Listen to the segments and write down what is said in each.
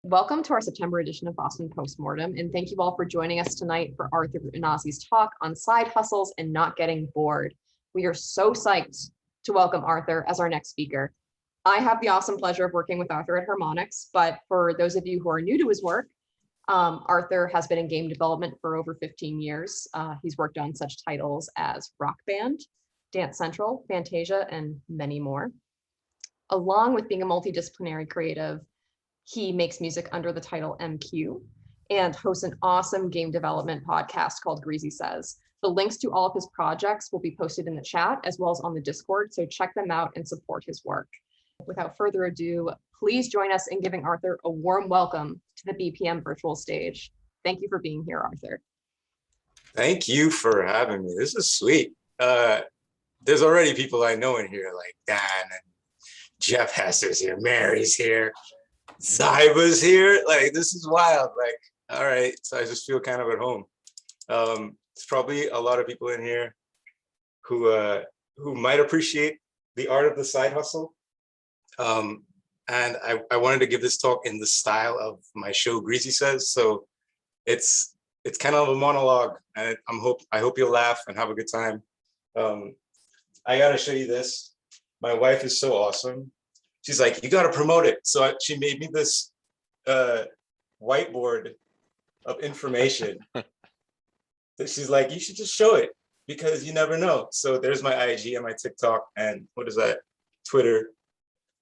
Welcome to our September edition of Boston Postmortem, and thank you all for joining us tonight for Arthur Inasi's talk on side hustles and not getting bored. We are so psyched to welcome Arthur as our next speaker. I have the awesome pleasure of working with Arthur at Harmonix, but for those of you who are new to his work, Arthur has been in game development for over 15 years. He's worked on such titles as Rock Band, Dance Central, Fantasia, and many more. Along with being a multidisciplinary creative, he makes music under the title MQ and hosts an awesome game development podcast called GREASYSAYS. The links to all of his projects will be posted in the chat as well as on the Discord, so check them out and support his work. Without further ado, please join us in giving Arthur a warm welcome to the BPM virtual stage. Thank you for being here, Arthur. Thank you for having me. This is sweet. There's already people I know in here, like Dan and Jeff Hester's here, Mary's here, Zyba's here. Like, this is wild. Like, all right, so I just feel kind of at home. There's probably a lot of people in here who might appreciate the art of the side hustle. And I wanted to give this talk in the style of my show GREASYSAYS. So it's kind of a monologue, and I hope you'll laugh and have a good time. I gotta show you this. My wife is so awesome. She's like, you gotta promote it. So she made me this whiteboard of information. So she's like, you should just show it because you never know. So there's my IG and my TikTok and what is that? Twitter.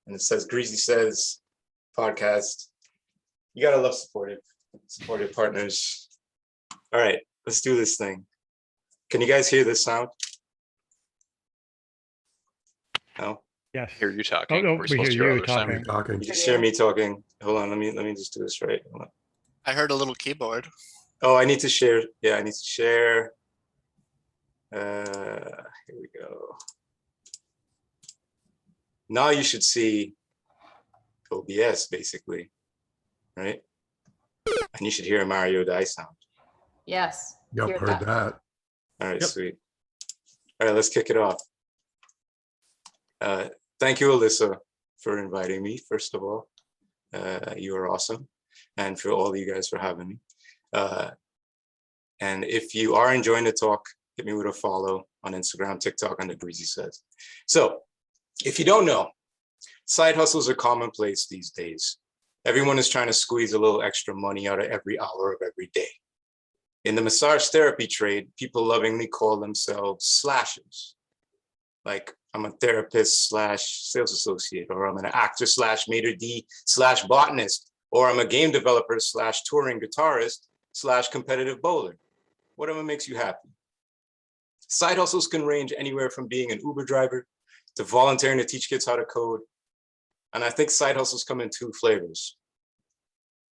And it says GREASYSAYS podcast. You gotta love supportive partners. All right, let's do this thing. Can you guys hear this sound? No? Yes. Hear you talking. Oh, no, We're we supposed hear to hear you other sound. You just hear me talking. Hold on, let me just do this right. Hold on. I heard a little keyboard. Oh, I need to share. Yeah, I need to share. Here we go. Now you should see OBS basically, right? And you should hear a Mario Die sound. Yes. Yep, heard that. All right, Yep. sweet. All right, let's kick it off. Thank you, Alyssa, for inviting me, first of all. You are awesome. And for all of you guys for having me. And if you are enjoying the talk, hit me with a follow on Instagram, TikTok, under GREASYSAYS. So if you don't know, side hustles are commonplace these days. Everyone is trying to squeeze a little extra money out of every hour of every day. In the massage therapy trade, people lovingly call themselves slashers. Like, I'm a therapist slash sales associate, or I'm an actor slash maitre d slash botanist, or I'm a game developer slash touring guitarist slash competitive bowler. Whatever makes you happy. Side hustles can range anywhere from being an Uber driver to volunteering to teach kids how to code. And I think side hustles come in two flavors.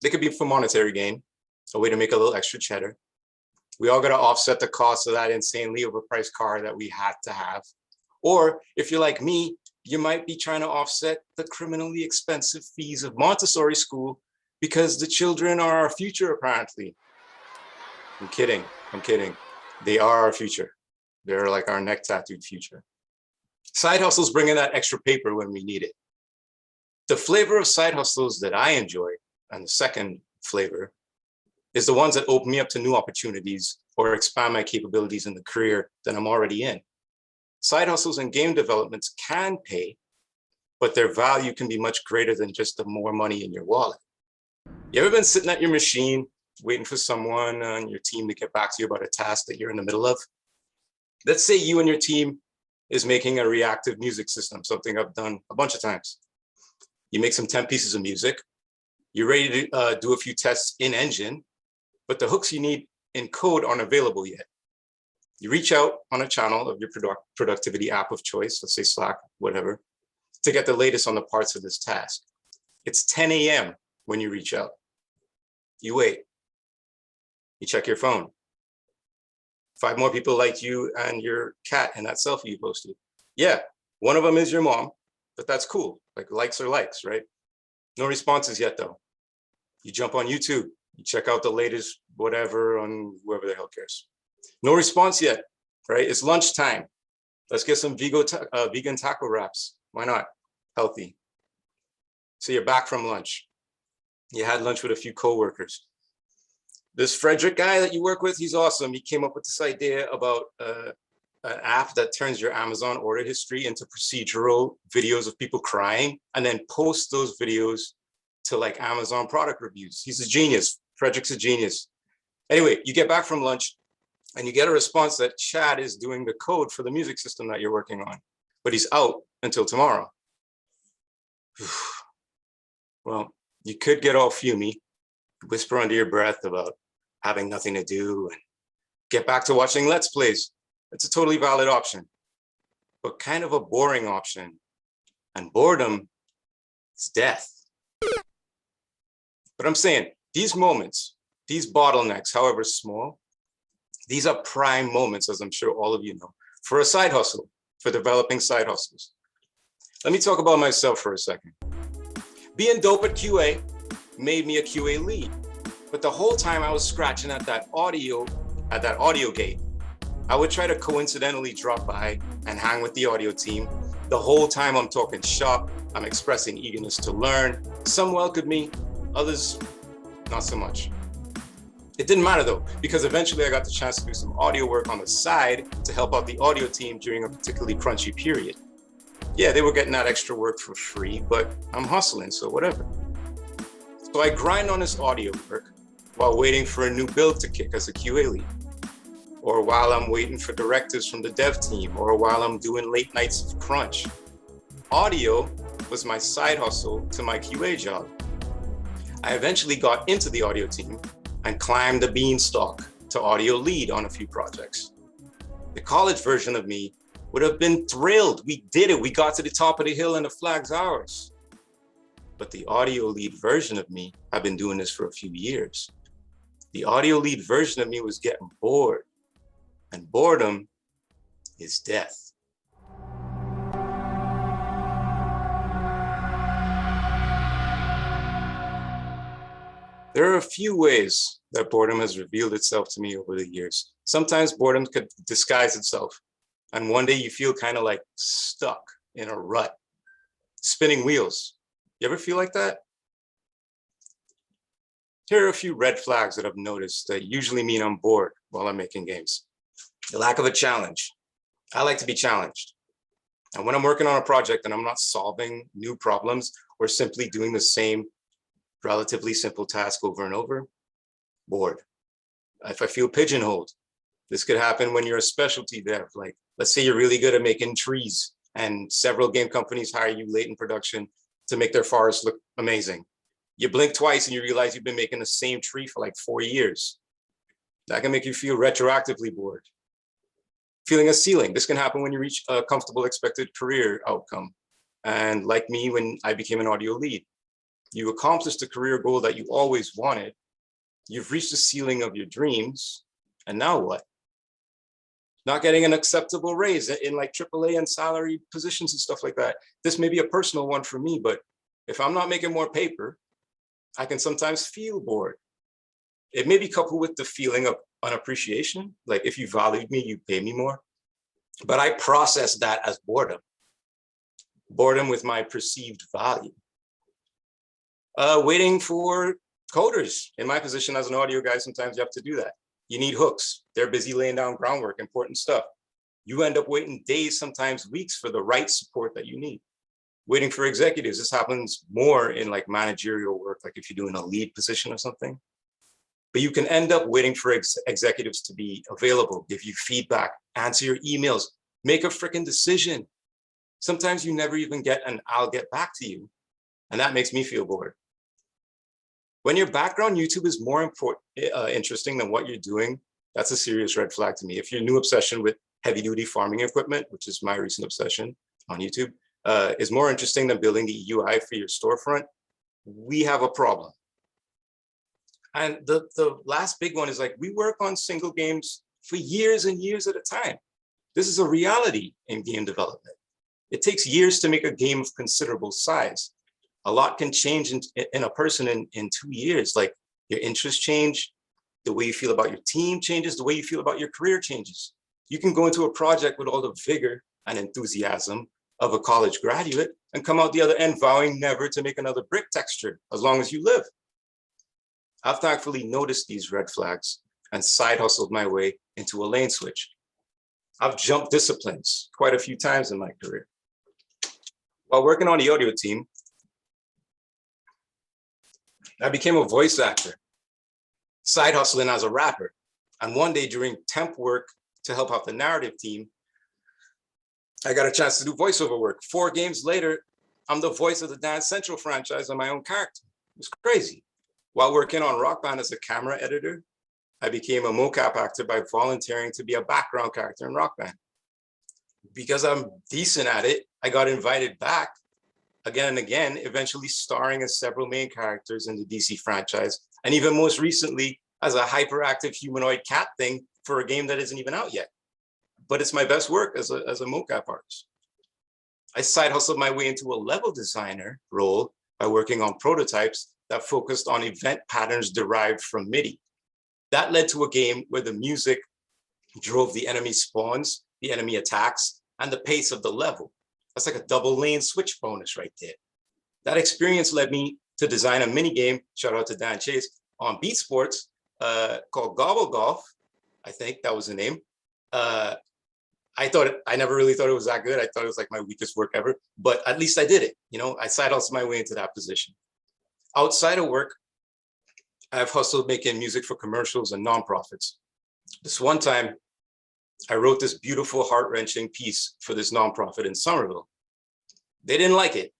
They could be for monetary gain, a way to make a little extra cheddar. We all got to offset the cost of that insanely overpriced car that we had to have. Or if you're like me, you might be trying to offset the criminally expensive fees of Montessori school because the children are our future, apparently. I'm kidding. They are our future. They're like our neck tattooed future. Side hustles bring in that extra paper when we need it. The flavor of side hustles that I enjoy, and the second flavor, is the ones that open me up to new opportunities or expand my capabilities in the career that I'm already in. Side hustles and game developments can pay, but their value can be much greater than just the more money in your wallet. You ever been sitting at your machine, waiting for someone on your team to get back to you about a task that you're in the middle of? Let's say you and your team is making a reactive music system, something I've done a bunch of times. You make some 10 pieces of music. You're ready to do a few tests in engine, but the hooks you need in code aren't available yet. You reach out on a channel of your productivity app of choice, let's say Slack, whatever, to get the latest on the parts of this task. It's 10 a.m. when you reach out. You wait. You check your phone. 5 more people like you and your cat in that selfie you posted. Yeah, one of them is your mom, but that's cool. Like, likes are likes, right? No responses yet, though. You jump on YouTube. You check out the latest whatever on whoever the hell cares. No response yet, right? It's lunchtime. Let's get some vegan taco wraps. Why not? Healthy. So you're back from lunch. You had lunch with a few coworkers. This Frederick guy that you work with, he's awesome. He came up with this idea about an app that turns your Amazon order history into procedural videos of people crying and then post those videos to like Amazon product reviews. He's a genius. Frederick's a genius. Anyway, you get back from lunch and you get a response that Chad is doing the code for the music system that you're working on, but he's out until tomorrow. Well, you could get all fumey, whisper under your breath about having nothing to do and get back to watching Let's Plays. It's a totally valid option, but kind of a boring option. And boredom is death. But I'm saying these moments, these bottlenecks, however small, these are prime moments, as I'm sure all of you know, for a side hustle, for developing side hustles. Let me talk about myself for a second. Being dope at QA made me a QA lead, but the whole time I was scratching at that audio gate. I would try to coincidentally drop by and hang with the audio team. The whole time I'm talking shop, I'm expressing eagerness to learn. Some welcomed me, others not so much. It didn't matter though, because eventually I got the chance to do some audio work on the side to help out the audio team during a particularly crunchy period. Yeah, they were getting that extra work for free, but I'm hustling, so whatever. So I grind on this audio work while waiting for a new build to kick as a QA lead, or while I'm waiting for directives from the dev team, or while I'm doing late nights of crunch. Audio was my side hustle to my QA job. I eventually got into the audio team and climbed the beanstalk to audio lead on a few projects. The college version of me would have been thrilled. We did it. We got to the top of the hill and the flag's ours. But the audio lead version of me, I've been doing this for a few years. The audio lead version of me was getting bored, and boredom is death. There are a few ways that boredom has revealed itself to me over the years. Sometimes boredom could disguise itself, and one day you feel kind of like stuck in a rut, spinning wheels. You ever feel like that? Here are a few red flags that I've noticed that usually mean I'm bored while I'm making games. The lack of a challenge. I like to be challenged. And when I'm working on a project and I'm not solving new problems or simply doing the same relatively simple task over and over, bored. If I feel pigeonholed, this could happen when you're a specialty dev. Like, let's say you're really good at making trees and several game companies hire you late in production to make their forest look amazing. You blink twice and you realize you've been making the same tree for like 4 years. That can make you feel retroactively bored. Feeling a ceiling. This can happen when you reach a comfortable expected career outcome. And like me, when I became an audio lead, you accomplished the career goal that you always wanted. You've reached the ceiling of your dreams. And now what? Not getting an acceptable raise in like AAA and salary positions and stuff like that. This may be a personal one for me, but if I'm not making more paper, I can sometimes feel bored. It may be coupled with the feeling of unappreciation. Like, if you valued me, you pay me more. But I process that as boredom. Boredom with my perceived value. Waiting for coders. In my position as an audio guy, sometimes you have to do that. You need hooks. They're busy laying down groundwork, important stuff. You end up waiting days, sometimes weeks, for the right support that you need. Waiting for executives. This happens more in like managerial work, like if you're doing a lead position or something. But you can end up waiting for executives to be available, give you feedback, answer your emails, make a freaking decision. Sometimes you never even get an "I'll get back to you." And that makes me feel bored. When your background YouTube is more interesting than what you're doing, that's a serious red flag to me. If your new obsession with heavy duty farming equipment, which is my recent obsession on YouTube, is more interesting than building the UI for your storefront, we have a problem. And the last big one is like, we work on single games for years and years at a time. This is a reality in game development. It takes years to make a game of considerable size. A lot can change in a person in 2 years. Like, your interests change, the way you feel about your team changes, the way you feel about your career changes. You can go into a project with all the vigor and enthusiasm of a college graduate and come out the other end vowing never to make another brick texture as long as you live. I've thankfully noticed these red flags and side hustled my way into a lane switch. I've jumped disciplines quite a few times in my career. While working on the audio team, I became a voice actor, side hustling as a rapper. And one day during temp work to help out the narrative team, I got a chance to do voiceover work. 4 games later, I'm the voice of the Dance Central franchise on my own character. It was crazy. While working on Rock Band as a camera editor, I became a mocap actor by volunteering to be a background character in Rock Band. Because I'm decent at it, I got invited back again and again, eventually starring as several main characters in the DC franchise, and even most recently as a hyperactive humanoid cat thing for a game that isn't even out yet. But it's my best work as a mocap artist. I side hustled my way into a level designer role by working on prototypes that focused on event patterns derived from MIDI. That led to a game where the music drove the enemy spawns, the enemy attacks, and the pace of the level. That's like a double lane switch bonus right there. That experience led me to design a mini game, shout out to Dan Chase, on Beat Sports called Gobble Golf. I think that was the name. I never really thought it was that good. I thought it was like my weakest work ever, but at least I did it. You know, I side hustled my way into that position. Outside of work, I've hustled making music for commercials and nonprofits. This one time, I wrote this beautiful, heart-wrenching piece for this nonprofit in Somerville. They didn't like it,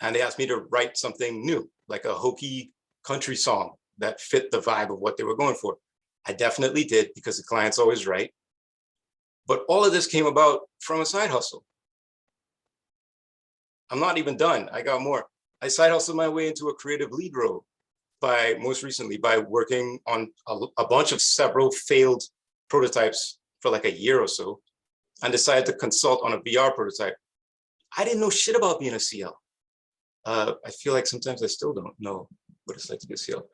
and they asked me to write something new, like a hokey country song that fit the vibe of what they were going for. I definitely did, because the client's always right. But all of this came about from a side hustle. I'm not even done. I got more. I side hustled my way into a creative lead role most recently by working on a bunch of several failed prototypes for like a year or so, and decided to consult on a VR prototype. I didn't know shit about being a CL. I feel like sometimes I still don't know what it's like to be a CL,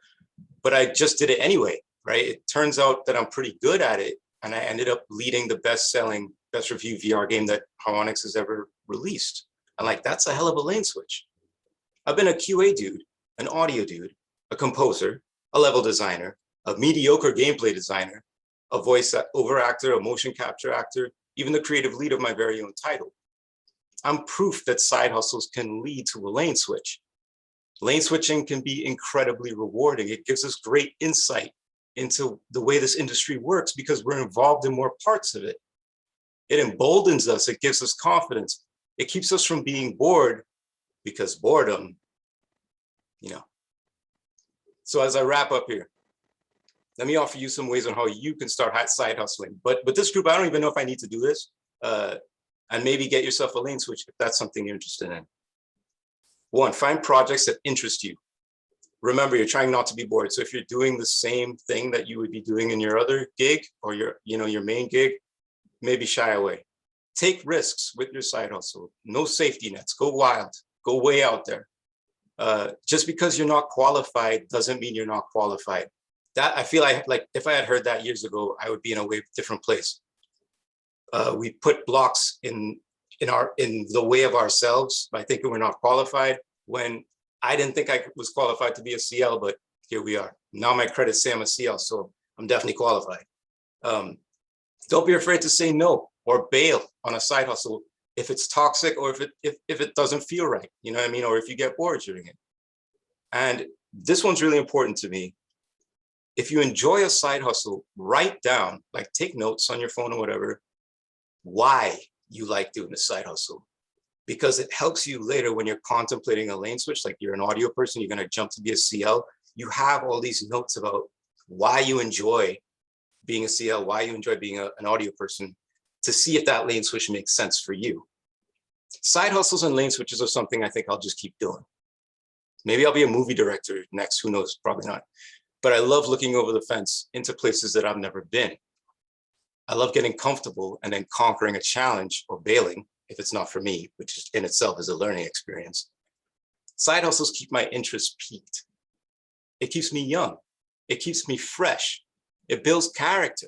but I just did it anyway, right? It turns out that I'm pretty good at it, and I ended up leading the best-selling, best-reviewed VR game that Harmonix has ever released. And like, that's a hell of a lane switch. I've been a QA dude, an audio dude, a composer, a level designer, a mediocre gameplay designer, a voice-over actor, a motion capture actor, even the creative lead of my very own title. I'm proof that side hustles can lead to a lane switch. Lane switching can be incredibly rewarding. It gives us great insight into the way this industry works because we're involved in more parts of it. It emboldens us. It gives us confidence. It keeps us from being bored, because boredom, you know. So as I wrap up here, let me offer you some ways on how you can start side hustling. But this group, I don't even know if I need to do this. And maybe get yourself a lane switch if that's something you're interested in. 1, find projects that interest you. Remember, you're trying not to be bored. So if you're doing the same thing that you would be doing in your other gig or your main gig, maybe shy away. Take risks with your side hustle. No safety nets. Go wild. Go way out there. Just because you're not qualified doesn't mean you're not qualified. That, I feel like if I had heard that years ago, I would be in a way different place. We put blocks in the way of ourselves by thinking we're not qualified, when I didn't think I was qualified to be a CL, but here we are. Now my credits say I'm a CL, so I'm definitely qualified. Don't be afraid to say no or bail on a side hustle if it's toxic or if it doesn't feel right, you know what I mean? Or if you get bored doing it. And this one's really important to me. If you enjoy a side hustle, write down, like take notes on your phone or whatever, why you like doing a side hustle. Because it helps you later when you're contemplating a lane switch, like you're an audio person, you're gonna jump to be a CL, you have all these notes about why you enjoy being a CL, why you enjoy being an audio person, to see if that lane switch makes sense for you. Side hustles and lane switches are something I think I'll just keep doing. Maybe I'll be a movie director next, who knows, probably not. But I love looking over the fence into places that I've never been. I love getting comfortable and then conquering a challenge or bailing if it's not for me, which in itself is a learning experience. Side hustles keep my interest peaked. It keeps me young. It keeps me fresh. It builds character.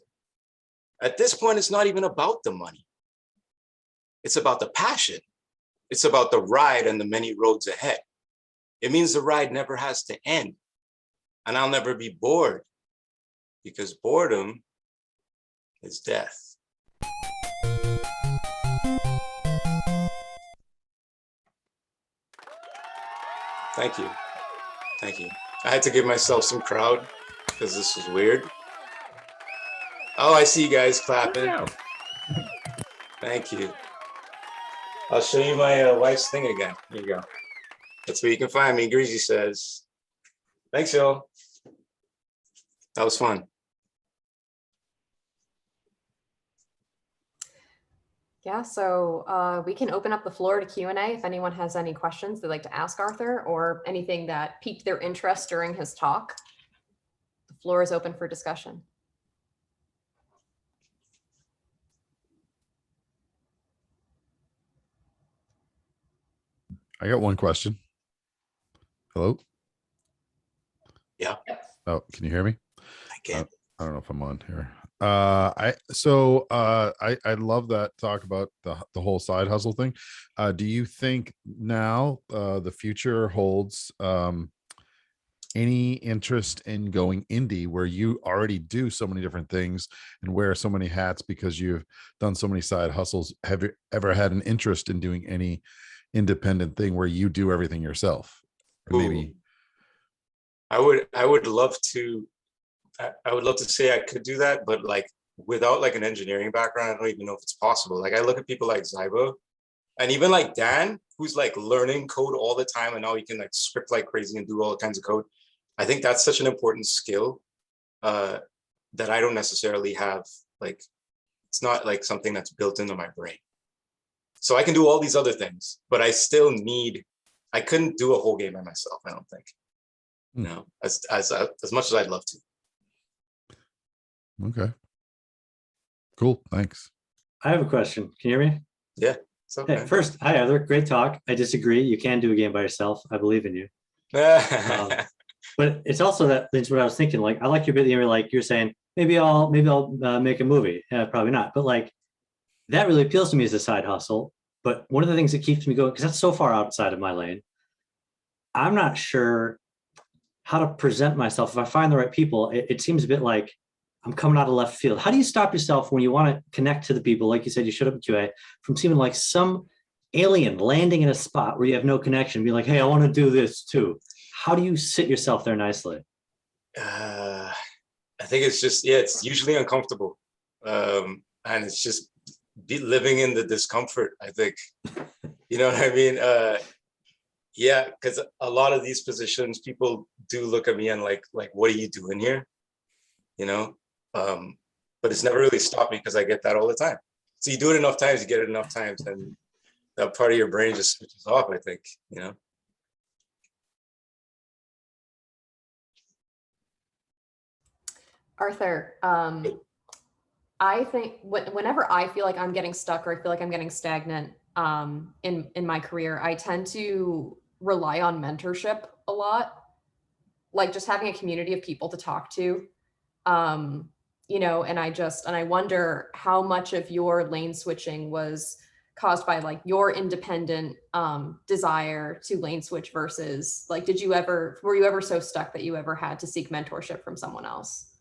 At this point, it's not even about the money. It's about the passion. It's about the ride and the many roads ahead. It means the ride never has to end. and I'll never be bored because boredom is death. Thank you. Thank you. I had to give myself some crowd because this was weird. Oh, I see you guys clapping. Thank you. I'll show you my wife's thing again. Here you go. That's where you can find me. Greasy says. Thanks, y'all. That was fun. Yeah, so we can open up the floor to Q&A if anyone has any questions they'd like to ask Arthur or anything that piqued their interest during his talk. The floor is open for discussion. I got one question. Hello? Yeah. Oh, can you hear me? I can't. I don't know if I'm on here. I love that talk about the whole side hustle thing. Do you think now the future holds any interest in going indie where you already do so many different things and wear so many hats because you've done so many side hustles? Have you ever had an interest in doing any independent thing where you do everything yourself? Or maybe I would love to. I would love to say I could do that, but like without like an engineering background, I don't even know if it's possible. Like I look at people like Zybo and even like Dan, who's like learning code all the time, and now he can like script like crazy and do all kinds of code. I think that's such an important skill that I don't necessarily have. Like, it's not like something that's built into my brain. So I can do all these other things, but I still need. I couldn't do a whole game by myself. I don't think. No, as much as I'd love to. okay. Cool. Thanks. I have a question. Can you hear me? Yeah. It's okay. Hey, first, hi, Heather. Great talk. I disagree. You can do a game by yourself. I believe in you. But it's also that's what I was thinking. Like, I like your bit. Like you're saying, maybe I'll make a movie. Probably not. But like, that really appeals to me as a side hustle. But one of the things that keeps me going, because that's so far outside of my lane, I'm not sure how to present myself. If I find the right people, it seems a bit like I'm coming out of left field. How do you stop yourself when you want to connect to the people, like you said, you showed up at QA, from seeming like some alien landing in a spot where you have no connection, be like, hey, I want to do this too. How do you sit yourself there nicely? I think it's just, yeah, it's usually uncomfortable. And it's just living in the discomfort, I think. You know what I mean? Yeah, because a lot of these positions, people do look at me and like, what are you doing here? You know? But it's never really stopped me because I get that all the time. So you do it enough times, you get it enough times, and that part of your brain just switches off, I think, you know? Arthur, I think whenever I feel like I'm getting stuck or I feel like I'm getting stagnant in my career, I tend to rely on mentorship a lot, like just having a community of people to talk to. You know, and I wonder how much of your lane switching was caused by like your independent desire to lane switch versus like, were you ever so stuck that you ever had to seek mentorship from someone else?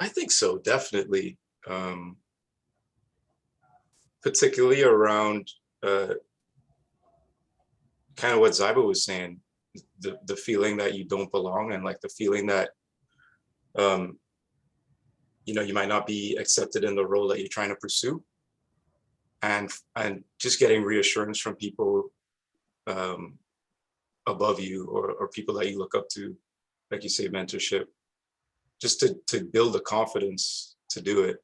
I think so, definitely. Particularly around kind of what Zyba was saying, the feeling that you don't belong, and like the feeling that you know, you might not be accepted in the role that you're trying to pursue, and just getting reassurance from people above you or people that you look up to, like you say, mentorship, just to build the confidence to do it,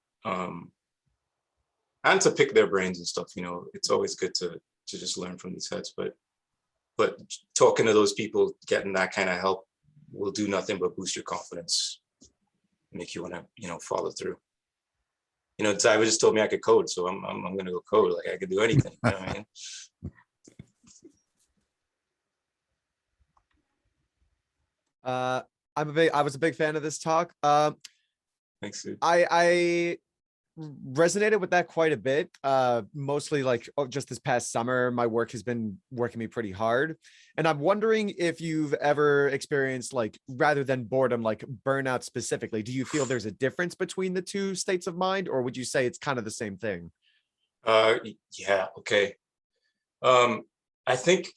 and to pick their brains and stuff. You know, it's always good to just learn from these heads, but talking to those people, getting that kind of help will do nothing but boost your confidence, make you want to, you know, follow through. You know, Zyba just told me I could code, so I'm gonna go code. Like I could do anything. You know what I mean? I was a big fan of this talk. Thanks, dude. I resonated with that quite a bit. Mostly like just this past summer, my work has been working me pretty hard. And I'm wondering if you've ever experienced, like, rather than boredom, like burnout specifically, do you feel there's a difference between the two states of mind, or would you say it's kind of the same thing? Yeah, okay. I think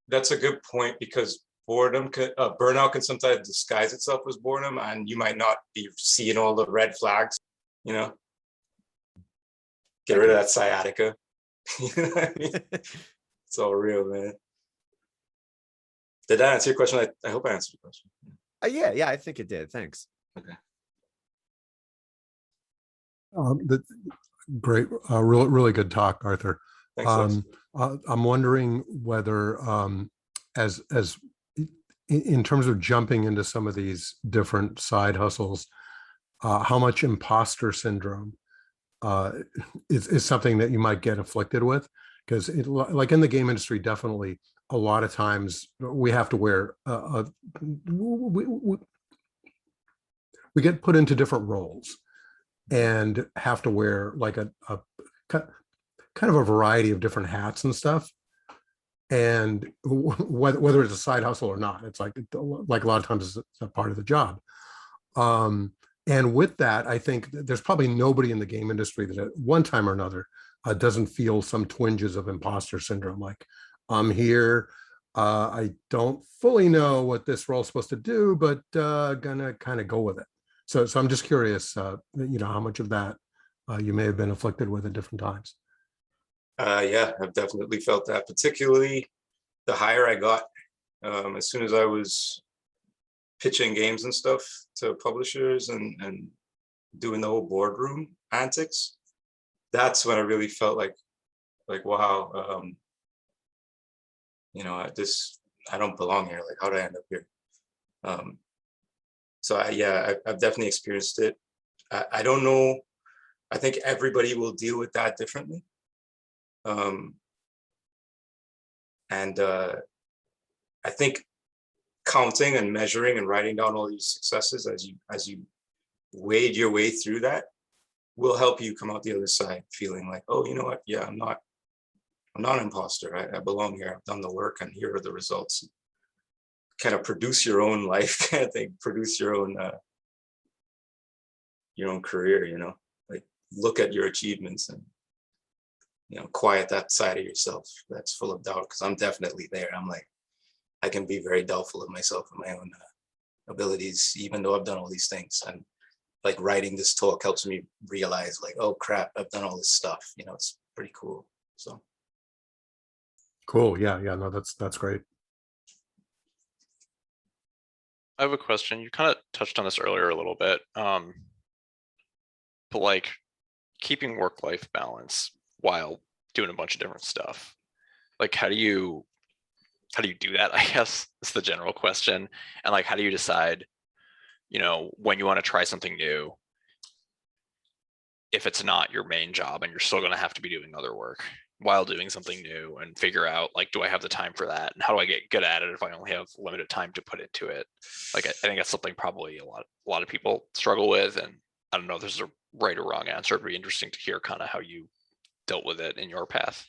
that's a good point, because burnout can sometimes disguise itself as boredom, and you might not be seeing all the red flags, you know. Get rid of that sciatica. You know what I mean? It's all real, man. Did that answer your question? I hope I answered your question. Yeah, I think it did. Thanks. Okay. Great, really good talk, Arthur. Thanks, I'm wondering whether, as in terms of jumping into some of these different side hustles, how much imposter syndrome is something that you might get afflicted with? Because like in the game industry, definitely a lot of times we have to wear we get put into different roles and have to wear like a kind of a variety of different hats and stuff. And whether it's a side hustle or not, it's like a lot of times it's a part of the job. And with that, I think there's probably nobody in the game industry that at one time or another doesn't feel some twinges of imposter syndrome. Like, I'm here, I don't fully know what this role is supposed to do, but gonna kind of go with it. So I'm just curious, how much of that you may have been afflicted with at different times. Yeah, I've definitely felt that, particularly the higher I got. As soon as I was pitching games and stuff to publishers and doing the whole boardroom antics, that's when I really felt like wow, I don't belong here. Like, how did I end up here? So I've definitely experienced it. I don't know. I think everybody will deal with that differently. I think counting and measuring and writing down all these successes as you wade your way through that will help you come out the other side feeling like, oh, you know what? Yeah, I'm not an imposter. I belong here. I've done the work, and here are the results. Kind of produce your own life, kind of thing. Produce your own career. Like, look at your achievements and quiet that side of yourself that's full of doubt. Because I'm definitely there. I'm like, I can be very doubtful of myself and my own abilities, even though I've done all these things. And like, writing this talk helps me realize, like, oh crap, I've done all this stuff. It's pretty cool. So cool. Yeah, no, that's great. I have a question. You kind of touched on this earlier a little bit, but like, keeping work-life balance while doing a bunch of different stuff, like, how do you do that, I guess, is the general question. And like, how do you decide, when you want to try something new, if it's not your main job and you're still going to have to be doing other work while doing something new, and figure out, like, do I have the time for that? And how do I get good at it if I only have limited time to put into it? Like, I think that's something probably a lot of people struggle with. And I don't know if there's a right or wrong answer. It'd be interesting to hear kind of how you dealt with it in your path.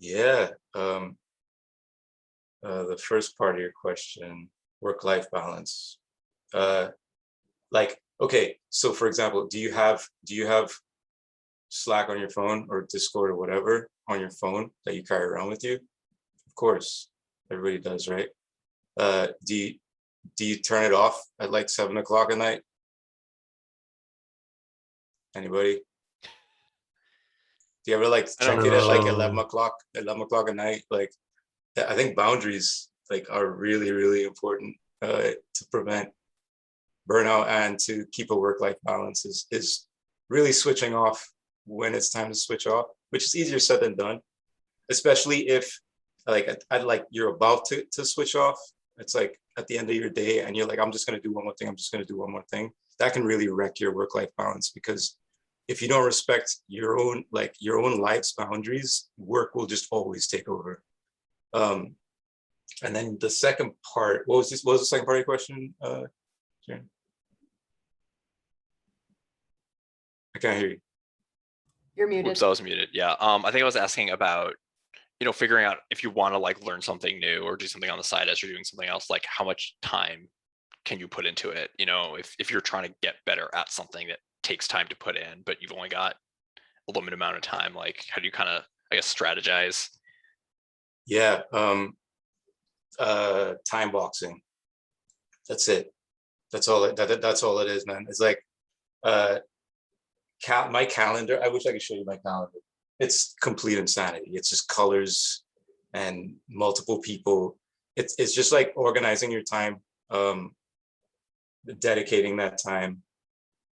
Yeah. The first part of your question, work-life balance. Like, okay, so for example, do you have Slack on your phone, or Discord or whatever on your phone that you carry around with you? Of course, everybody does, right? Do you turn it off at like 7 o'clock at night? Anybody? Do you ever like check it at like 11 o'clock at night? Like, I think boundaries like are really, really important to prevent burnout and to keep a work-life balance. Is really switching off when it's time to switch off, which is easier said than done, especially if like you're about to switch off. It's like at the end of your day and you're like, I'm just going to do one more thing. I'm just going to do one more thing. That can really wreck your work-life balance, because if you don't respect your own life's boundaries, work will just always take over. And then the second part, what was the second part of your question, Sharon? I can't hear you. You're muted. Whoops, I was muted. Yeah. I think I was asking about, figuring out if you want to like learn something new or do something on the side as you're doing something else, like how much time can you put into it? If you're trying to get better at something that takes time to put in, but you've only got a limited amount of time, like how do you kind of, I guess, strategize? Yeah. Time boxing. That's it. That's all. That's all it is, man. It's like my calendar. I wish I could show you my calendar. It's complete insanity. It's just colors and multiple people. It's just like organizing your time, dedicating that time,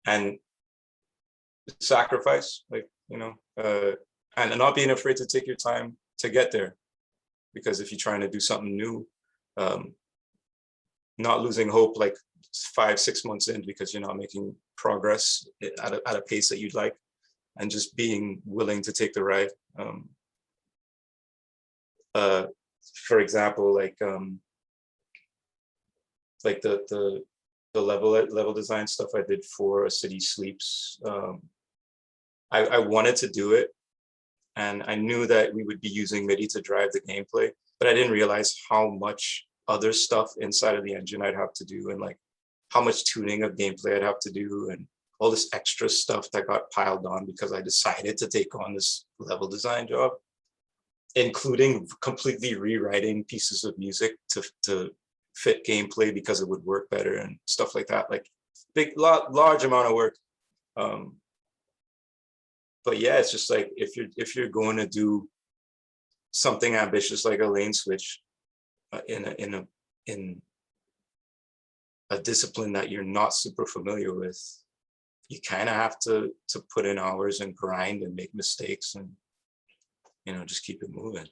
and sacrifice. Like and not being afraid to take your time to get there. Because if you're trying to do something new, not losing hope like 5-6 months in because you're not making progress at a pace that you'd like, and just being willing to take the ride. For example, like the level design stuff I did for A City Sleeps. I wanted to do it, and I knew that we would be using MIDI to drive the gameplay, but I didn't realize how much other stuff inside of the engine I'd have to do, and like how much tuning of gameplay I'd have to do, and all this extra stuff that got piled on because I decided to take on this level design job, including completely rewriting pieces of music to fit gameplay because it would work better and stuff like that. Like large amount of work. But yeah, it's just like if you're going to do something ambitious like a lane switch in a discipline that you're not super familiar with, you kind of have to put in hours and grind and make mistakes and just keep it moving.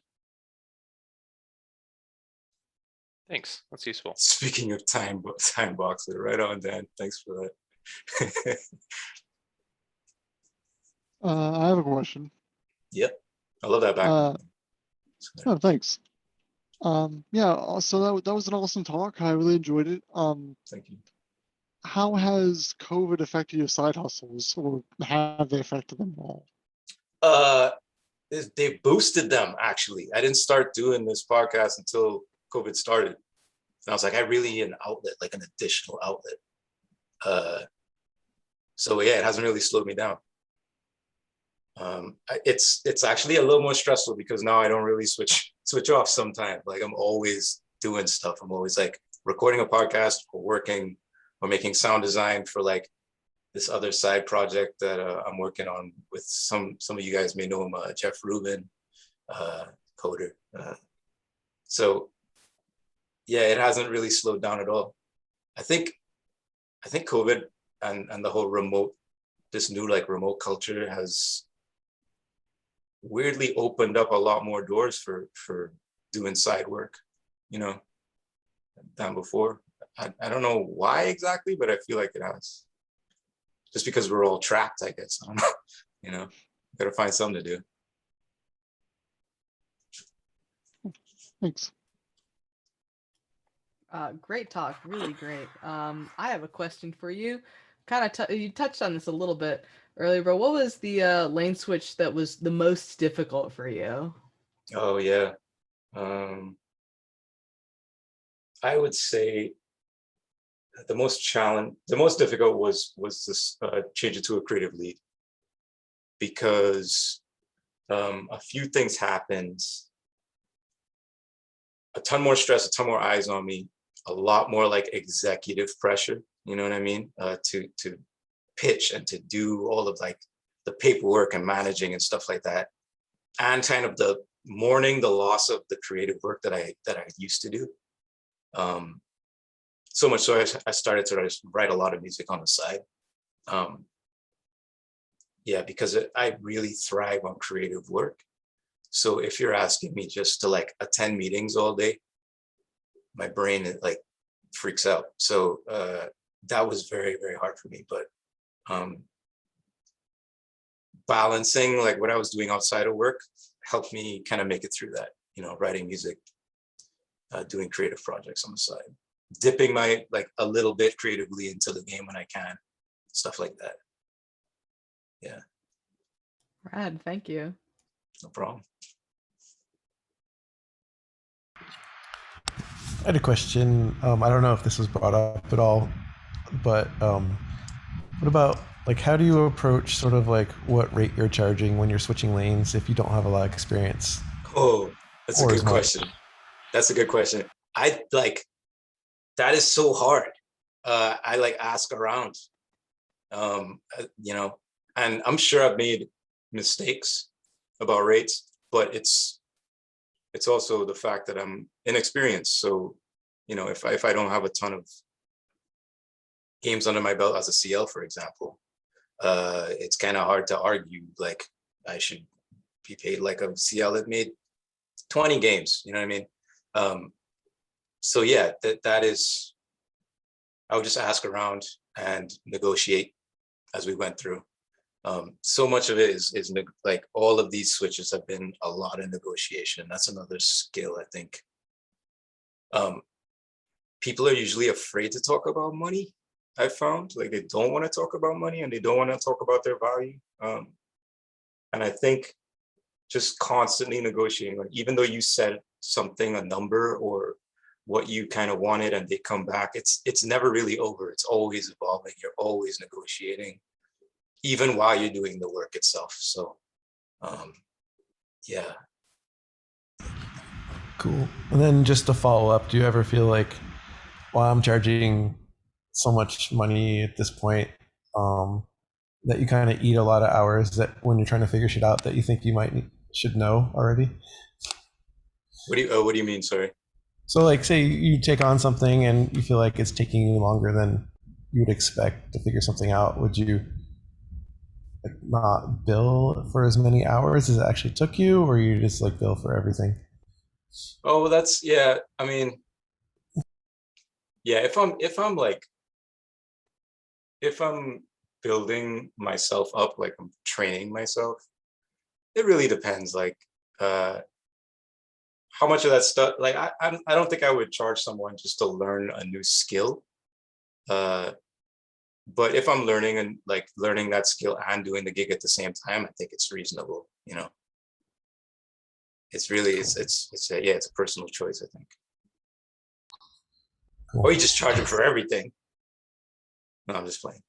Thanks, that's useful. Speaking of time boxing, right on, Dan. Thanks for that. I have a question. Yep, I love that background. Oh, thanks. Yeah, so that was an awesome talk. I really enjoyed it. Thank you. How has COVID affected your side hustles, or have they affected them all? They boosted them, actually. I didn't start doing this podcast until COVID started. And I was like, I really need an outlet, like an additional outlet. So yeah, it hasn't really slowed me down. It's actually a little more stressful because now I don't really switch off sometimes. Like I'm always doing stuff. I'm always like recording a podcast or working or making sound design for like this other side project that I'm working on with some of you guys may know him, Jeff Rubin, coder. So yeah, it hasn't really slowed down at all. I think COVID and the whole this new like remote culture has weirdly opened up a lot more doors for doing side work, than before. I don't know why exactly, but I feel like it has. Just because we're all trapped, I guess. I don't know, gotta find something to do. Thanks. Great talk, really great. I have a question for you. You touched on this a little bit earlier, but what was the lane switch that was the most difficult for you? Oh yeah, I would say the most difficult was this change it to a creative lead, because a few things happened. A ton more stress, a ton more eyes on me, a lot more like executive pressure, you know what I mean? To pitch and to do all of like the paperwork and managing and stuff like that. And kind of the mourning the loss of the creative work that I used to do. So much so I started to write a lot of music on the side. Yeah, because I really thrive on creative work. So if you're asking me just to like attend meetings all day, my brain like freaks out. So that was very, very hard for me. But balancing like what I was doing outside of work helped me kind of make it through that, writing music, doing creative projects on the side, dipping my like a little bit creatively into the game when I can, stuff like that. Yeah. Rad, thank you. No problem. I had a question. I don't know if this was brought up at all, but what about like how do you approach sort of like what rate you're charging when you're switching lanes if you don't have a lot of experience? Oh, that's a Or good as much? question. That's a good question. I like that is so hard. I like ask around, you know, and I'm sure I've made mistakes about rates, but it's also the fact that I'm inexperienced. So, you know, if I don't have a ton of games under my belt as a CL, for example, it's kind of hard to argue like I should be paid like a CL that made 20 games. You know what I mean? So yeah, that is. I would just ask around and negotiate as we went through. So much of it is like all of these switches have been a lot of negotiation. That's another skill, I think. People are usually afraid to talk about money. I found like they don't want to talk about money and they don't want to talk about their value. And I think just constantly negotiating, like even though you said something, a number or what you kind of wanted and they come back, it's never really over. It's always evolving. You're always negotiating, even while you're doing the work itself. So yeah. Cool. And then just to follow up, do you ever feel like, well, I'm charging so much money at this point, that you kind of eat a lot of hours that when you're trying to figure shit out that you think you should know already? What do you mean? Sorry. So like say you take on something and you feel like it's taking you longer than you would expect to figure something out. Would you like not bill for as many hours as it actually took you, or you just like bill for everything? Oh, well, that's, yeah. I mean, yeah, if I'm building myself up, like I'm training myself, it really depends. Like, how much of that stuff, like I don't think I would charge someone just to learn a new skill. But if I'm learning and like learning that skill and doing the gig at the same time, I think it's reasonable, you know. It's really, it's a personal choice, I think. Cool. Or you just charge them for everything. No, I'm just playing.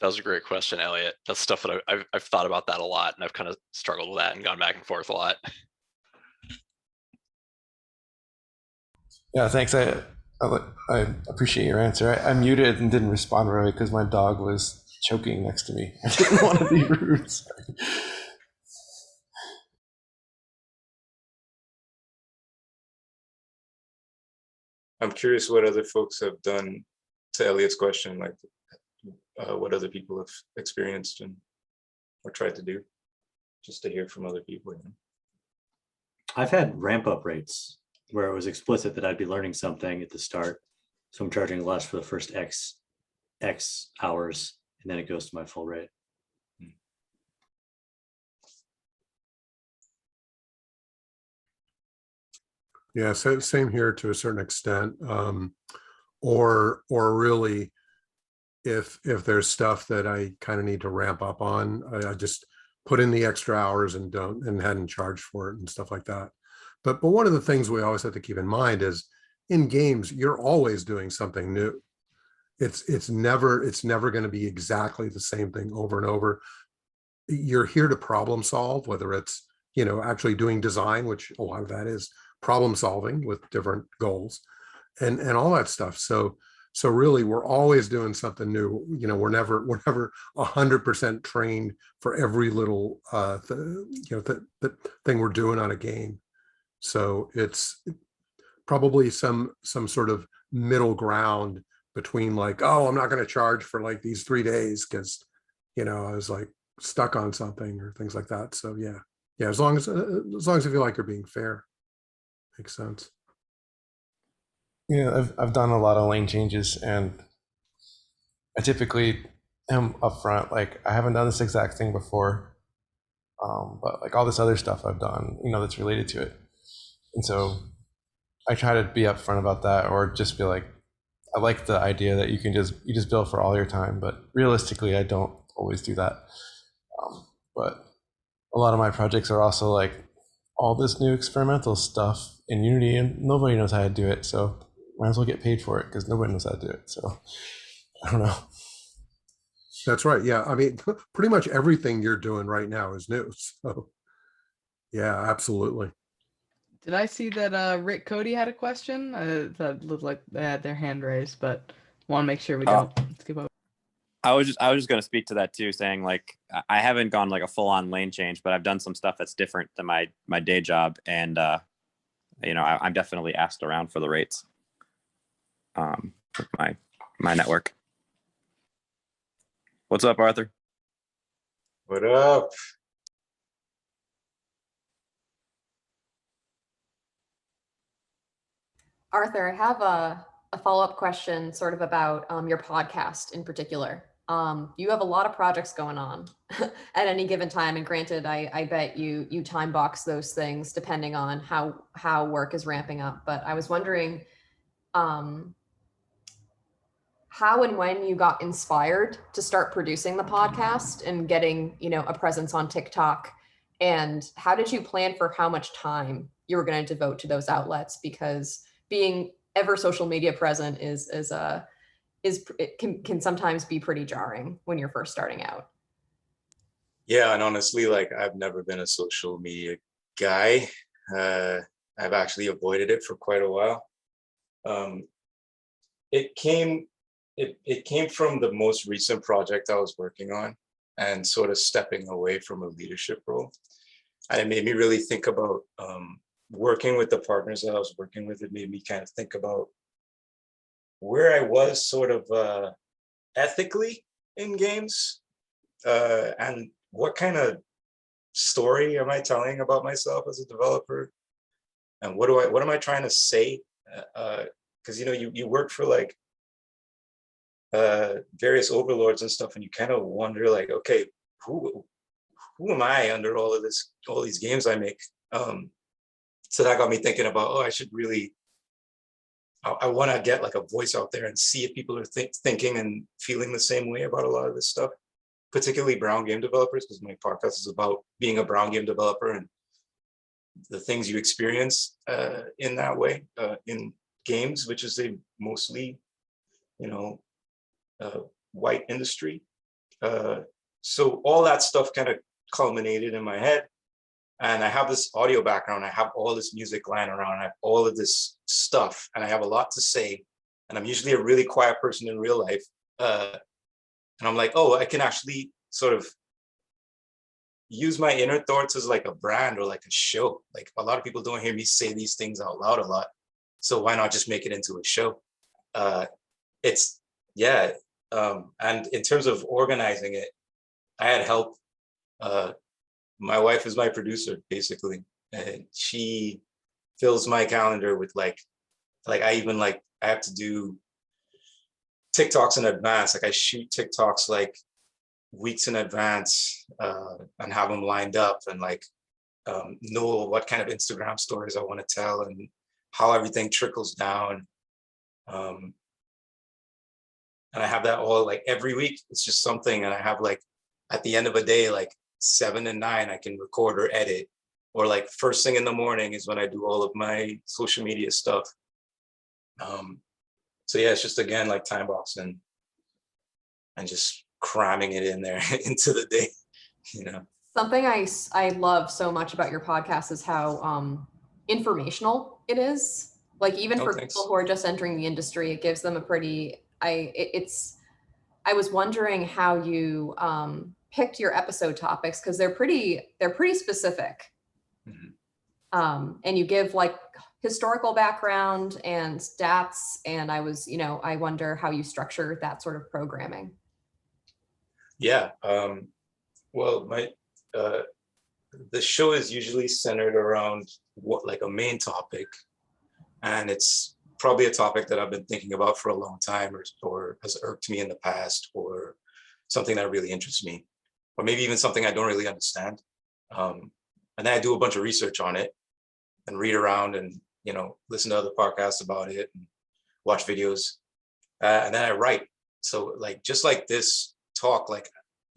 That was a great question, Elliot. That's stuff that I've thought about that a lot, and I've kind of struggled with that and gone back and forth a lot. Yeah, thanks. I appreciate your answer. I muted and didn't respond really because my dog was choking next to me. I didn't want to be rude. Sorry. I'm curious what other folks have done to Elliot's question, like what other people have experienced and or tried to do, just to hear from other people. You know? I've had ramp up rates where it was explicit that I'd be learning something at the start. So I'm charging less for the first X hours, and then it goes to my full rate. Yeah, so same here to a certain extent. Or really, if there's stuff that I kind of need to ramp up on, I just put in the extra hours and hadn't charged for it and stuff like that. But one of the things we always have to keep in mind is in games, you're always doing something new. It's never going to be exactly the same thing over and over. You're here to problem solve, whether it's, you know, actually doing design, which a lot of that is problem solving with different goals and all that stuff. So really we're always doing something new. You know, we're never 100% trained for every little thing we're doing on a game. So it's probably some sort of middle ground between like, oh, I'm not going to charge for like these 3 days because, you know, I was like stuck on something or things like that. So yeah, as long as you feel like you're being fair. Makes sense. Yeah, I've done a lot of lane changes, and I typically am upfront. Like, I haven't done this exact thing before, but like all this other stuff I've done, you know, that's related to it. And so I try to be upfront about that, or just be like, I like the idea that you just bill for all your time, but realistically, I don't always do that. But a lot of my projects are also like all this new experimental stuff in Unity, and nobody knows how to do it, so might as well get paid for it because nobody knows how to do it. So I don't know. That's right. Yeah. I mean, pretty much everything you're doing right now is new. So yeah, absolutely. Did I see that Rick Cody had a question? That looked like they had their hand raised, but want to make sure we don't skip over. I was just going to speak to that too, saying like I haven't gone like a full on lane change, but I've done some stuff that's different than my day job, and you know, I'm definitely asked around for the rates with my network. What's up, Arthur? What up? Arthur, I have a follow-up question sort of about your podcast in particular. You have a lot of projects going on at any given time. And granted, I bet you time box those things depending on how work is ramping up. But I was wondering how and when you got inspired to start producing the podcast and getting, you know, a presence on TikTok, and how did you plan for how much time you were going to devote to those outlets? Because being ever social media present can sometimes be pretty jarring when you're first starting out. Yeah, and honestly, like I've never been a social media guy. I've actually avoided it for quite a while. It came from the most recent project I was working on and sort of stepping away from a leadership role. And it made me really think about working with the partners that I was working with. It made me kind of think about where I was sort of ethically in games, and what kind of story am I telling about myself as a developer, and what am I trying to say? Because you know, you work for like various overlords and stuff, and you kind of wonder like, okay, who am I under all these games I make? So that got me thinking about, I should really, I want to get like a voice out there and see if people are thinking and feeling the same way about a lot of this stuff, particularly brown game developers, because my podcast is about being a brown game developer and the things you experience in that way in games, which is a mostly, you know, white industry. So all that stuff kind of culminated in my head. And I have this audio background. I have all this music lying around. I have all of this stuff, and I have a lot to say. And I'm usually a really quiet person in real life. And I'm like, I can actually sort of use my inner thoughts as like a brand or like a show. Like a lot of people don't hear me say these things out loud a lot. So why not just make it into a show? And in terms of organizing it, I had help. My wife is my producer, basically, and she fills my calendar with like I have to do TikToks in advance. Like I shoot TikToks like weeks in advance and have them lined up, and like know what kind of Instagram stories I want to tell and how everything trickles down. And I have that all like every week. It's just something, and I have like at the end of a day, like 7 and 9, I can record or edit, or like first thing in the morning is when I do all of my social media stuff. So yeah, it's just again like time boxing and just cramming it in there into the day, you know. Something I love so much about your podcast is how informational it is. Like even for people who are just entering the industry, it gives them a pretty. I was wondering how you picked your episode topics, because they're pretty specific. Mm-hmm. And you give like historical background and stats, and I wonder how you structure that sort of programming. Yeah, well, the show is usually centered around like a main topic, and it's probably a topic that I've been thinking about for a long time, or has irked me in the past, or something that really interests me, or maybe even something I don't really understand. And then I do a bunch of research on it and read around and, listen to other podcasts about it and watch videos. and then I write. So like, just like this talk, like,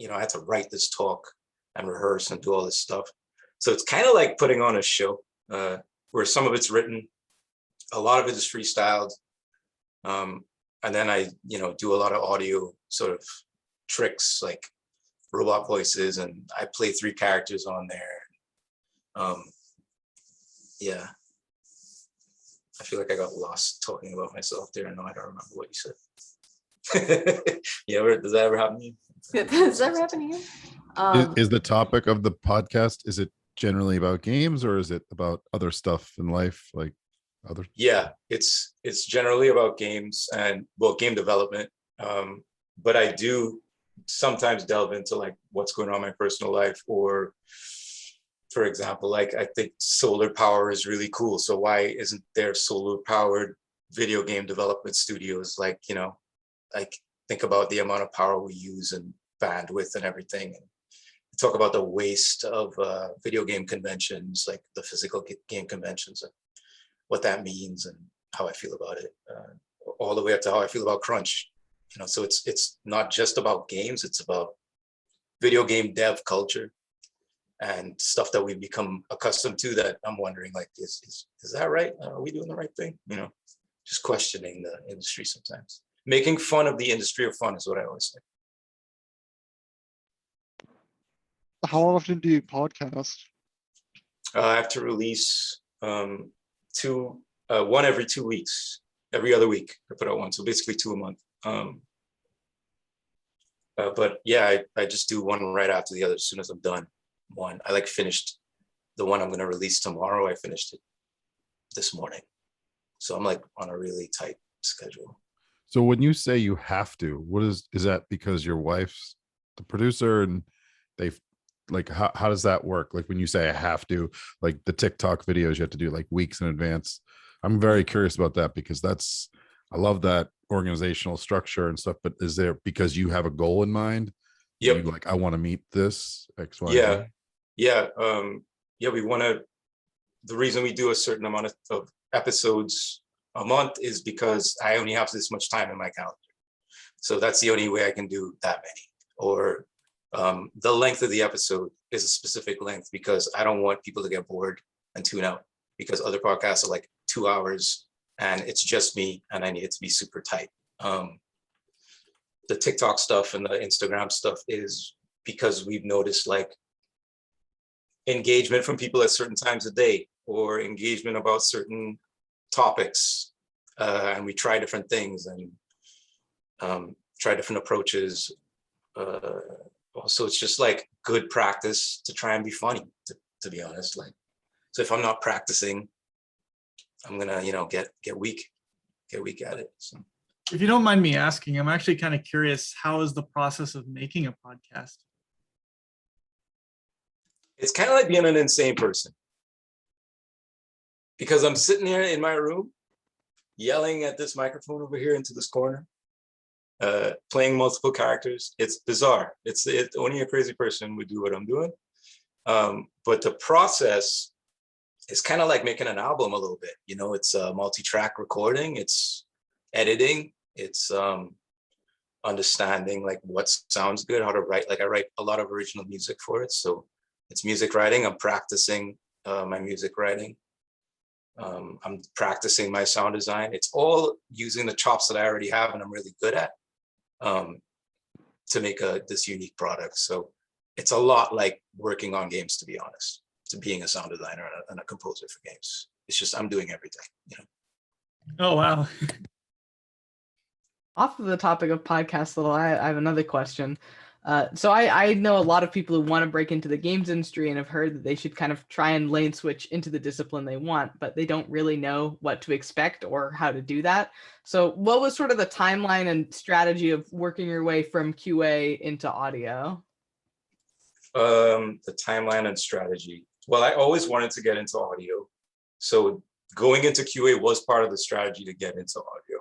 I had to write this talk and rehearse and do all this stuff. So it's kind of like putting on a show, where some of it's written, a lot of it is freestyled. And then I, do a lot of audio sort of tricks, like robot voices, and I play 3 characters on there. Yeah. I feel like I got lost talking about myself there. I know I don't remember what you said. Does that ever happen to you? Does that ever happen to you? Is the topic of the podcast, is it generally about games, or is it about other stuff in life, like other? Yeah, it's generally about games and, well, game development. But I do sometimes delve into like what's going on in my personal life, or for example, like I think solar power is really cool. So why isn't there solar powered video game development studios? Like, like think about the amount of power we use and bandwidth and everything. And talk about the waste of video game conventions, like the physical game conventions, and what that means and how I feel about it, all the way up to how I feel about crunch. So it's not just about games, it's about video game dev culture and stuff that we've become accustomed to, that I'm wondering, like, is that right? Are we doing the right thing? Just questioning the industry sometimes. Making fun of the industry of fun is what I always say. How often do you podcast? I have to release one every 2 weeks. Every other week I put out one, so basically 2 a month. But yeah, I just do one right after the other as soon as I'm done. One, I finished the one I'm going to release tomorrow. I finished it this morning, so I'm like on a really tight schedule. So when you say you have to, what is that because your wife's the producer and they've, like, how does that work? Like when you say I have to, like the TikTok videos you have to do like weeks in advance. I'm very curious about that, because I love that organizational structure and stuff, but is there, because you have a goal in mind? Yep. You like, I want to meet this X, Y, Yeah. Z? Yeah. We want to, the reason we do a certain amount of episodes a month is because I only have this much time in my calendar. So that's the only way I can do that many. Or the length of the episode is a specific length, because I don't want people to get bored and tune out, because other podcasts are like 2 hours and it's just me and I need it to be super tight. The TikTok stuff and the Instagram stuff is because we've noticed like engagement from people at certain times of day, or engagement about certain topics. And we try different things and try different approaches. Also, it's just like good practice to try and be funny, to be honest. Like, so if I'm not practicing, I'm gonna, get weak at it. So. If you don't mind me asking, I'm actually kind of curious, how is the process of making a podcast? It's kind of like being an insane person, because I'm sitting here in my room yelling at this microphone over here into this corner, playing multiple characters. It's bizarre. It's only a crazy person would do what I'm doing. But the process is kind of like making an album a little bit. It's a multi-track recording, it's editing, it's understanding like what sounds good, how to write. Like I write a lot of original music for it, so it's music writing. I'm practicing my music writing. I'm practicing my sound design. It's all using the chops that I already have and I'm really good at, to make this unique product. So it's a lot like working on games, to be honest, to being a sound designer and a composer for games. It's just I'm doing everything. Oh, wow. Off of the topic of podcasts, I have another question. So I know a lot of people who want to break into the games industry and have heard that they should kind of try and lane switch into the discipline they want, but they don't really know what to expect or how to do that. So what was sort of the timeline and strategy of working your way from QA into audio? The timeline and strategy. Well, I always wanted to get into audio. So going into QA was part of the strategy to get into audio,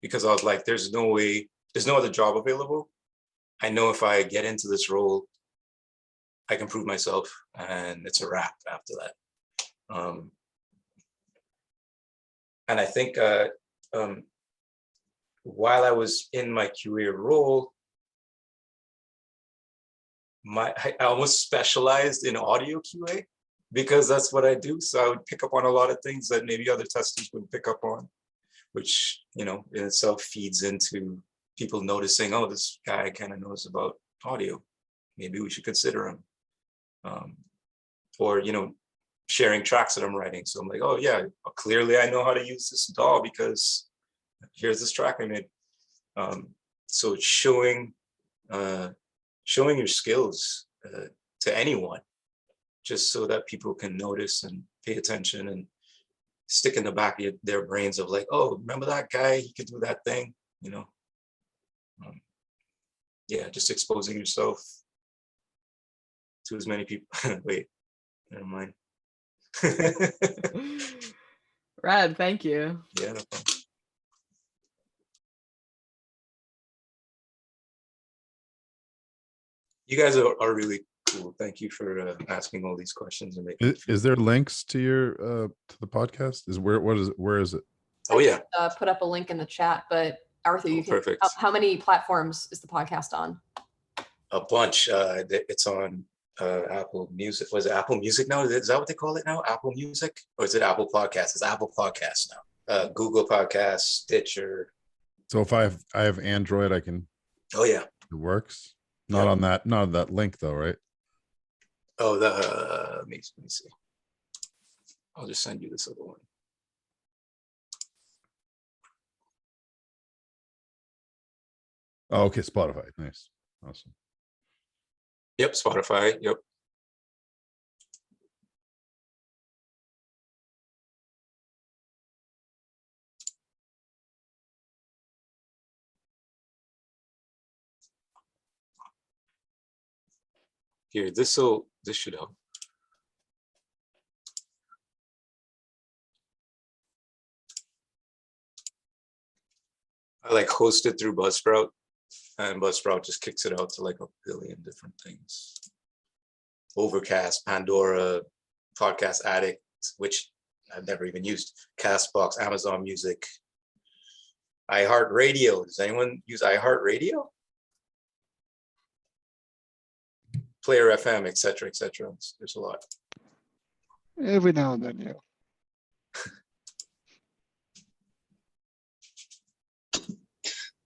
because I was like, there's no other job available. I know if I get into this role, I can prove myself and it's a wrap after that. And I think while I was in my QA role, I almost specialized in audio QA because that's what I do. So I would pick up on a lot of things that maybe other testers wouldn't pick up on, which, in itself feeds into people noticing, oh, this guy kind of knows about audio. Maybe we should consider him. Or, sharing tracks that I'm writing. So I'm like, oh yeah, clearly I know how to use this DAW because here's this track I made. So it's showing your skills to anyone, just so that people can notice and pay attention and stick in the back of their brains of like, oh, remember that guy? He could do that thing, yeah, just exposing yourself to as many people. Wait, never mind. Rad, thank you. Yeah, no problem. You guys are really cool. Thank you for asking all these questions and making. Is there links to your to the podcast? Where is it? Oh yeah. Put up a link in the chat, but Arthur, you can. Perfect. How many platforms is the podcast on? A bunch. It's on Apple Music. Was it Apple Music now? Is that what they call it now? Apple Music, or is it Apple Podcasts? It's Apple Podcasts now. Google Podcasts, Stitcher. So if I have Android, I can. Oh yeah. It works. Not on that link though, right? Oh, let me see. I'll just send you this other one. Oh, okay, Spotify. Nice. Awesome. Yep, Spotify. Yep. Here, this should help. I like host it through Buzzsprout, and Buzzsprout just kicks it out to like a billion different things. Overcast, Pandora, Podcast Addict, which I've never even used, Castbox, Amazon Music, iHeartRadio. Does anyone use iHeartRadio? Player FM, etc., etc. There's a lot. Every now and then, yeah.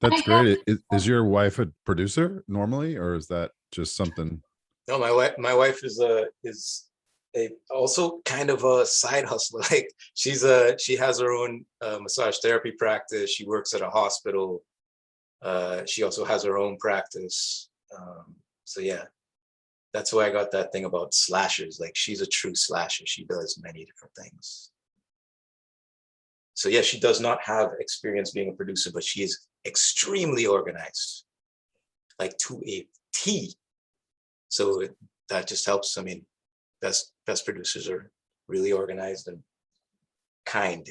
That's great. Is your wife a producer normally, or is that just something? No, my wife is also kind of a side hustler. Like she has her own massage therapy practice. She works at a hospital. She also has her own practice. So yeah, that's why I got that thing about slashers. Like she's a true slasher. She does many different things. So yeah, she does not have experience being a producer, but she is extremely organized, like to a T. So that just helps. I mean, best producers are really organized and kind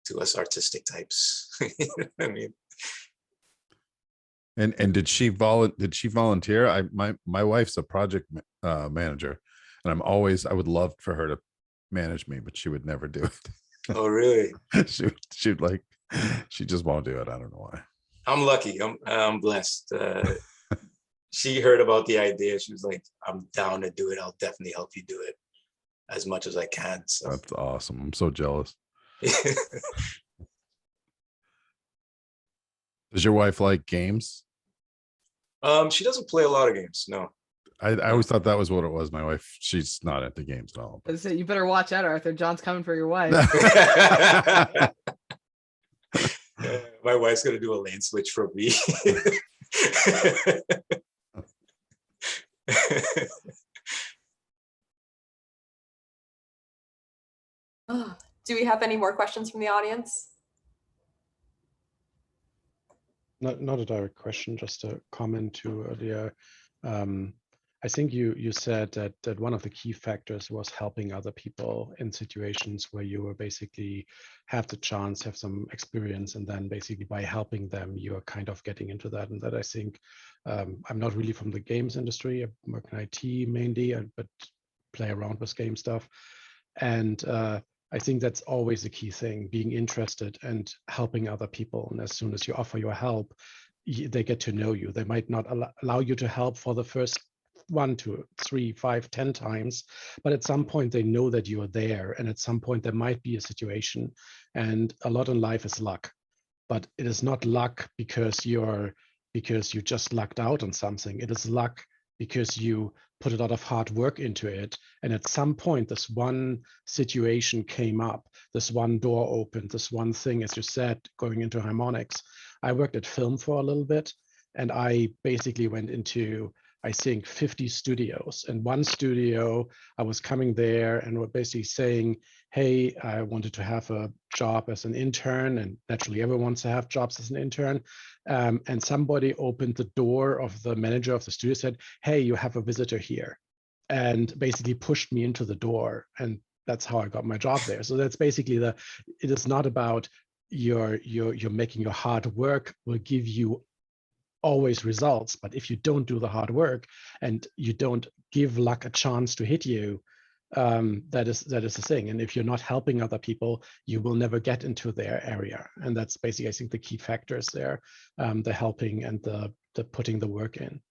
to us artistic types. You know what I mean? And did she volunteer? My wife's a project manager, and I would love for her to manage me, but she would never do it. Oh really? she just won't do it. I don't know why. I'm lucky. I'm blessed. She heard about the idea. She was like, I'm down to do it. I'll definitely help you do it as much as I can. So that's awesome. I'm so jealous. Does your wife like games? She doesn't play a lot of games. No. I always thought that was what it was. My wife, she's not into games at all. That's it. You better watch out, Arthur. John's coming for your wife. My wife's gonna do a lane switch for me. Do we have any more questions from the audience? Not a direct question, just a comment to earlier. I think you said that one of the key factors was helping other people in situations where you were basically have the chance, have some experience, and then basically by helping them, you are kind of getting into that. And that I think, I'm not really from the games industry. I work in IT mainly, but play around with game stuff. And I think that's always the key thing, being interested and helping other people. And as soon as you offer your help, they get to know you. They might not allow you to help for the first 1, 2, 3, 5, 10 times, but at some point they know that you are there, and at some point there might be a situation. And a lot in life is luck, but it is not luck because you just lucked out on something. It is luck because you put a lot of hard work into it, and at some point this one situation came up, this one door opened, this one thing, as you said, going into harmonics. I worked at film for a little bit, and I basically went into, I think, 50 studios. And one studio, I was coming there and were basically saying, hey, I wanted to have a job as an intern, and naturally everyone wants to have jobs as an intern. And somebody opened the door of the manager of the studio, said, hey, you have a visitor here, and basically pushed me into the door. And that's how I got my job there. So that's basically it is not about you're making your hard work will give you always results, but if you don't do the hard work and you don't give luck a chance to hit you, that is the thing. And if you're not helping other people, you will never get into their area. And that's basically, I think, the key factors there, the helping and the putting the work in.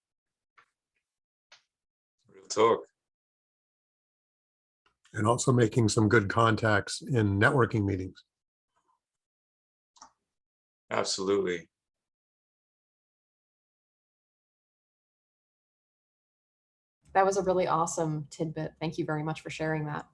Real talk. And also making some good contacts in networking meetings. Absolutely. That was a really awesome tidbit. Thank you very much for sharing that.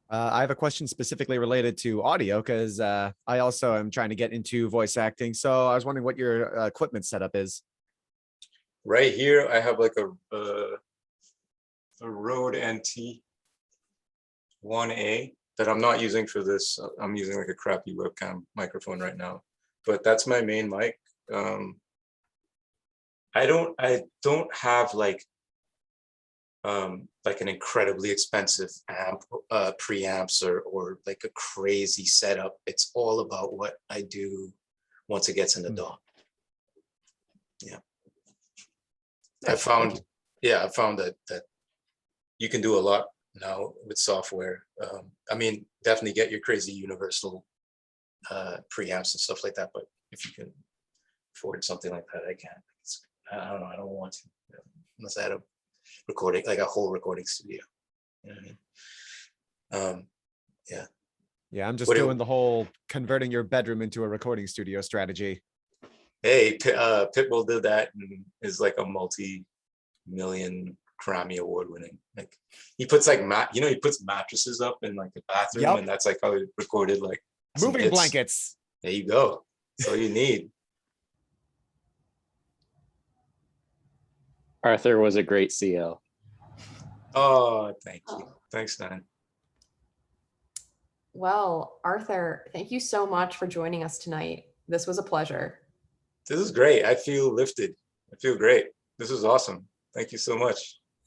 I have a question specifically related to audio because I also am trying to get into voice acting. So I was wondering what your equipment setup is. Right here, I have like a Rode NT 1A that I'm not using for this. I'm using like a crappy webcam microphone right now, but that's my main mic. I don't have like an incredibly expensive amp, preamps or like a crazy setup. It's all about what I do once it gets in the DAW. Yeah. I found that you can do a lot now with software. I mean, definitely get your crazy universal preamps and stuff like that, but if you can afford something like that, I can't. I don't know, I don't want to, unless I had a recording, like a whole recording studio. You know what I mean? Yeah, I'm just doing the whole converting your bedroom into a recording studio strategy. Hey, Pitbull did that and is like a multi-million Grammy award winning. Like he puts like he puts mattresses up in like the bathroom, and that's like how he recorded like moving blankets. There you go. That's all you need. Arthur was a great CO. Oh, thank you. Thanks, Dan. Well, Arthur, thank you so much for joining us tonight. This was a pleasure. This is great. I feel lifted. I feel great. This is awesome. Thank you so much.